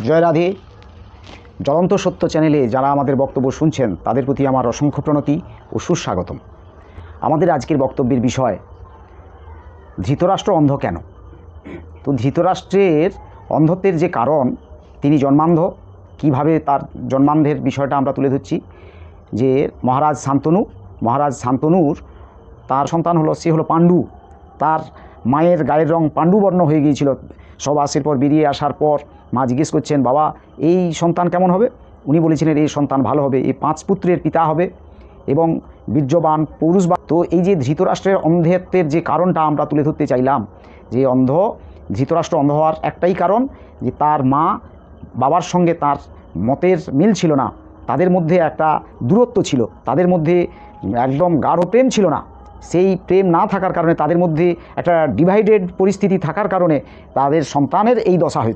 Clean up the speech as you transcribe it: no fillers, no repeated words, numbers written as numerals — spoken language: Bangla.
জয় রাধে। জ্বলন্ত সত্য চ্যানেলে যারা আমাদের বক্তব্য শুনছেন তাদের প্রতি আমার অসংখ্য প্রণতি ও সুস্বাগতম। আমাদের আজকের বক্তব্যের বিষয়, ধৃতরাষ্ট্র অন্ধ কেন। তো ধৃতরাষ্ট্রের অন্ধত্বের যে কারণ, তিনি জন্মান্ধ, কিভাবে তার জন্মান্ধের বিষয়টা আমরা তুলে ধরছি। যে মহারাজ শান্তনুর তার সন্তান হলো, সে হলো পাণ্ডু। তার মায়ের গায়ের রং পাণ্ডুবর্ণ হয়ে গিয়েছিল। সব আসের পর বেরিয়ে আসার পর মা জিজ্ঞেস করছেন, বাবা এই সন্তান কেমন হবে? উনি বলেছিলেন এই সন্তান ভালো হবে, এই 5 পুত্রের পিতা হবে এবং বীর্যবান পৌরুষবান। তো এই যে ধৃতরাষ্ট্রের অন্ধত্বের যে কারণটা আমরা তুলে ধরতে চাইলাম, যে ধৃতরাষ্ট্র অন্ধ হওয়ার একটাই কারণ, যে তার মা বাবার সঙ্গে তার মতের মিল ছিল না, তাদের মধ্যে একটা দূরত্ব ছিল, তাদের মধ্যে একদম গাঢ় প্রেম ছিল না। সেই প্রেম না থাকার কারণে, তাদের মধ্যে একটা ডিভাইডেড পরিস্থিতি থাকার কারণে তাদের সন্তানের এই দশা হয়েছে।